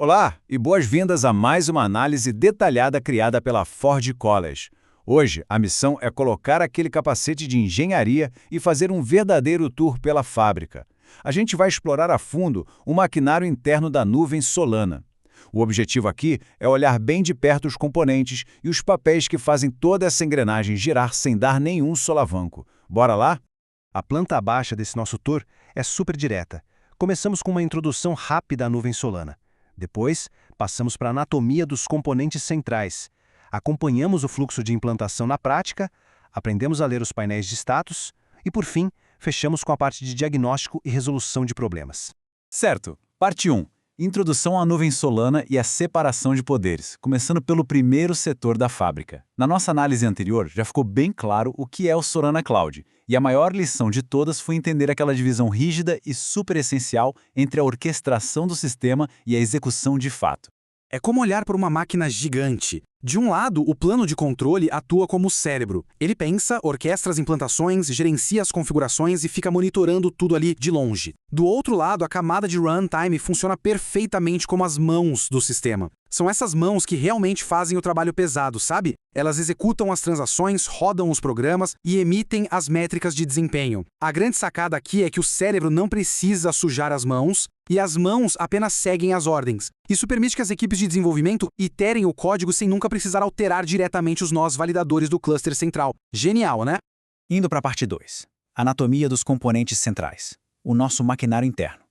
Olá e boas-vindas a mais uma análise detalhada criada pela Ford College. Hoje, a missão é colocar aquele capacete de engenharia e fazer um verdadeiro tour pela fábrica. A gente vai explorar a fundo o maquinário interno da nuvem Solana. O objetivo aqui é olhar bem de perto os componentes e os papéis que fazem toda essa engrenagem girar sem dar nenhum solavanco. Bora lá? A planta baixa desse nosso tour é super direta. Começamos com uma introdução rápida à nuvem Solana. Depois, passamos para a anatomia dos componentes centrais. Acompanhamos o fluxo de implantação na prática, aprendemos a ler os painéis de status e, por fim, fechamos com a parte de diagnóstico e resolução de problemas. Certo. Parte 1. Introdução à nuvem Solana e a separação de poderes, começando pelo primeiro setor da fábrica. Na nossa análise anterior, já ficou bem claro o que é o Solana Cloud, e a maior lição de todas foi entender aquela divisão rígida e super essencial entre a orquestração do sistema e a execução de fato. É como olhar para uma máquina gigante. De um lado, o plano de controle atua como o cérebro. Ele pensa, orquestra as implantações, gerencia as configurações e fica monitorando tudo ali de longe. Do outro lado, a camada de runtime funciona perfeitamente como as mãos do sistema. São essas mãos que realmente fazem o trabalho pesado, sabe? Elas executam as transações, rodam os programas e emitem as métricas de desempenho. A grande sacada aqui é que o cérebro não precisa sujar as mãos e as mãos apenas seguem as ordens. Isso permite que as equipes de desenvolvimento iterem o código sem nunca precisar alterar diretamente os nós validadores do cluster central. Genial, né? Indo para a parte 2. Anatomia dos componentes centrais. O nosso maquinário interno.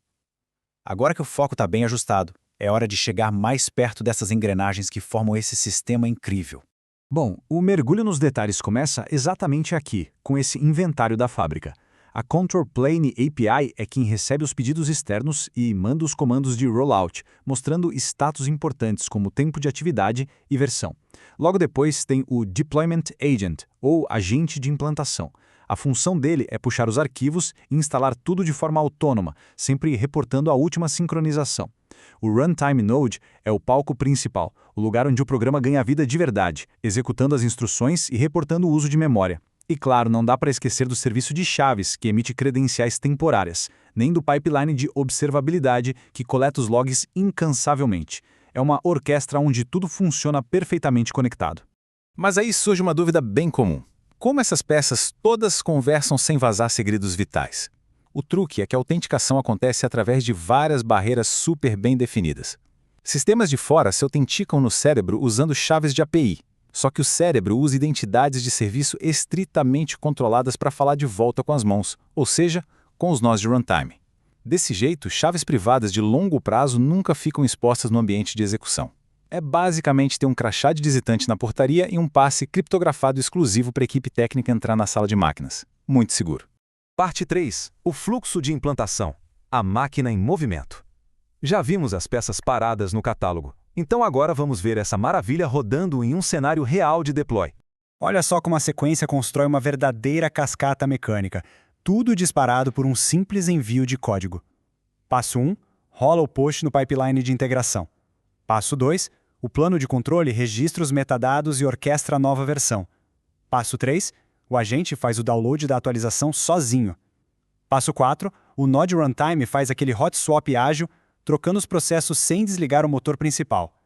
Agora que o foco está bem ajustado, é hora de chegar mais perto dessas engrenagens que formam esse sistema incrível. Bom, o mergulho nos detalhes começa exatamente aqui, com esse inventário da fábrica. A Control Plane API é quem recebe os pedidos externos e manda os comandos de rollout, mostrando status importantes como tempo de atividade e versão. Logo depois tem o Deployment Agent, ou agente de implantação. A função dele é puxar os arquivos e instalar tudo de forma autônoma, sempre reportando a última sincronização. O Runtime Node é o palco principal, o lugar onde o programa ganha vida de verdade, executando as instruções e reportando o uso de memória. E claro, não dá para esquecer do serviço de chaves, que emite credenciais temporárias, nem do pipeline de observabilidade, que coleta os logs incansavelmente. É uma orquestra onde tudo funciona perfeitamente conectado. Mas aí surge uma dúvida bem comum. Como essas peças todas conversam sem vazar segredos vitais? O truque é que a autenticação acontece através de várias barreiras super bem definidas. Sistemas de fora se autenticam no cérebro usando chaves de API. Só que o cérebro usa identidades de serviço estritamente controladas para falar de volta com as mãos, ou seja, com os nós de runtime. Desse jeito, chaves privadas de longo prazo nunca ficam expostas no ambiente de execução. É basicamente ter um crachá de visitante na portaria e um passe criptografado exclusivo para a equipe técnica entrar na sala de máquinas. Muito seguro. Parte 3. O fluxo de implantação. A máquina em movimento. Já vimos as peças paradas no catálogo. Então agora vamos ver essa maravilha rodando em um cenário real de deploy. Olha só como a sequência constrói uma verdadeira cascata mecânica, tudo disparado por um simples envio de código. Passo 1, rola o post no pipeline de integração. Passo 2, o plano de controle registra os metadados e orquestra a nova versão. Passo 3, o agente faz o download da atualização sozinho. Passo 4, o Node Runtime faz aquele hot swap ágil, trocando os processos sem desligar o motor principal.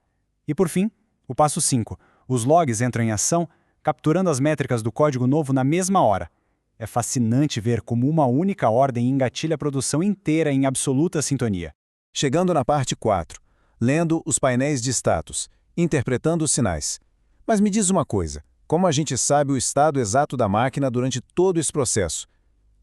E por fim, o passo 5, os logs entram em ação, capturando as métricas do código novo na mesma hora. É fascinante ver como uma única ordem engatilha a produção inteira em absoluta sintonia. Chegando na parte 4, lendo os painéis de status, interpretando os sinais. Mas me diz uma coisa, como a gente sabe o estado exato da máquina durante todo esse processo?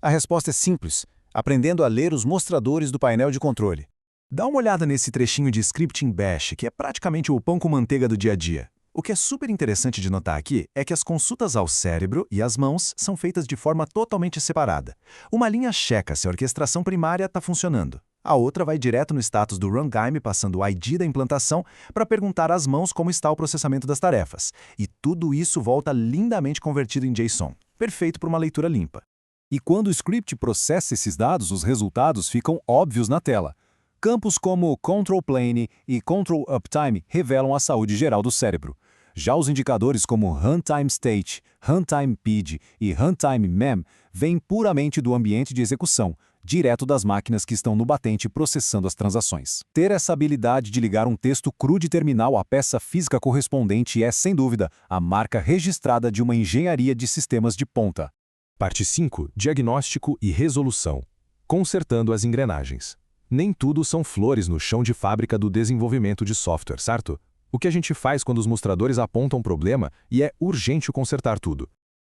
A resposta é simples, aprendendo a ler os mostradores do painel de controle. Dá uma olhada nesse trechinho de script em Bash, que é praticamente o pão com manteiga do dia a dia. O que é super interessante de notar aqui é que as consultas ao cérebro e às mãos são feitas de forma totalmente separada. Uma linha checa se a orquestração primária está funcionando. A outra vai direto no status do runtime, passando o ID da implantação, para perguntar às mãos como está o processamento das tarefas. E tudo isso volta lindamente convertido em JSON, perfeito para uma leitura limpa. E quando o script processa esses dados, os resultados ficam óbvios na tela. Campos como Control Plane e Control Uptime revelam a saúde geral do cérebro. Já os indicadores como Runtime State, Runtime PID e Runtime MEM vêm puramente do ambiente de execução, direto das máquinas que estão no batente processando as transações. Ter essa habilidade de ligar um texto cru de terminal à peça física correspondente é, sem dúvida, a marca registrada de uma engenharia de sistemas de ponta. Parte 5. Diagnóstico e resolução. Consertando as engrenagens. Nem tudo são flores no chão de fábrica do desenvolvimento de software, certo? O que a gente faz quando os mostradores apontam um problema e é urgente consertar tudo?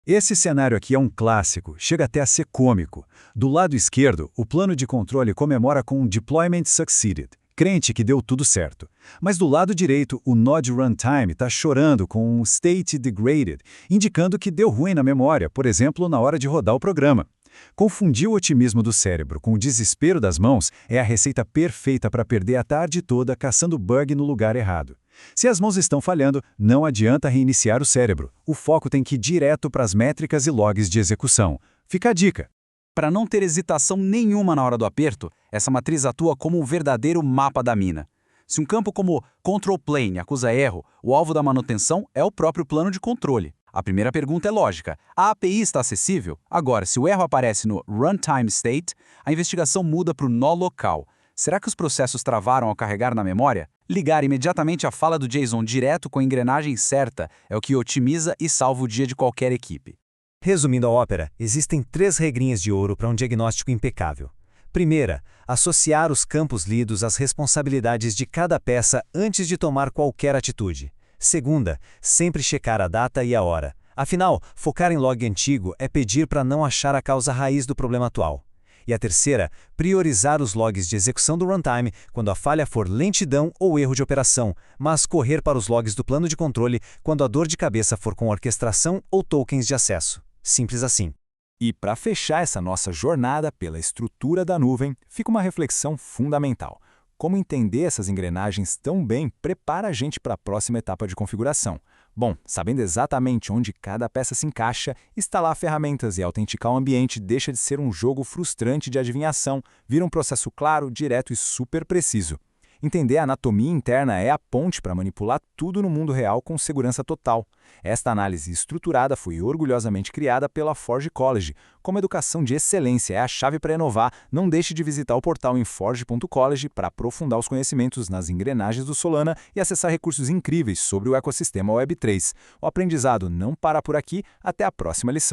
Esse cenário aqui é um clássico, chega até a ser cômico. Do lado esquerdo, o plano de controle comemora com um Deployment Succeeded, crente que deu tudo certo. Mas do lado direito, o Node Runtime está chorando com um State Degraded, indicando que deu ruim na memória, por exemplo, na hora de rodar o programa. Confundir o otimismo do cérebro com o desespero das mãos é a receita perfeita para perder a tarde toda caçando bug no lugar errado. Se as mãos estão falhando, não adianta reiniciar o cérebro. O foco tem que ir direto para as métricas e logs de execução. Fica a dica. Para não ter hesitação nenhuma na hora do aperto, essa matriz atua como um verdadeiro mapa da mina. Se um campo como Control Plane acusa erro, o alvo da manutenção é o próprio plano de controle. A primeira pergunta é lógica. A API está acessível? Agora, se o erro aparece no Runtime State, a investigação muda para o nó local. Será que os processos travaram ao carregar na memória? Ligar imediatamente a fala do JSON direto com a engrenagem certa é o que otimiza e salva o dia de qualquer equipe. Resumindo a ópera, existem 3 regrinhas de ouro para um diagnóstico impecável. Primeira, associar os campos lidos às responsabilidades de cada peça antes de tomar qualquer atitude. Segunda, sempre checar a data e a hora. Afinal, focar em log antigo é pedir para não achar a causa raiz do problema atual. E a terceira, priorizar os logs de execução do runtime quando a falha for lentidão ou erro de operação, mas correr para os logs do plano de controle quando a dor de cabeça for com orquestração ou tokens de acesso. Simples assim. E para fechar essa nossa jornada pela estrutura da nuvem, fica uma reflexão fundamental. Como entender essas engrenagens tão bem prepara a gente para a próxima etapa de configuração. Bom, sabendo exatamente onde cada peça se encaixa, instalar ferramentas e autenticar o ambiente deixa de ser um jogo frustrante de adivinhação, vira um processo claro, direto e super preciso. Entender a anatomia interna é a ponte para manipular tudo no mundo real com segurança total. Esta análise estruturada foi orgulhosamente criada pela Forge College. Como educação de excelência é a chave para inovar, não deixe de visitar o portal em forge.college para aprofundar os conhecimentos nas engrenagens do Solana e acessar recursos incríveis sobre o ecossistema Web3. O aprendizado não para por aqui, até a próxima lição.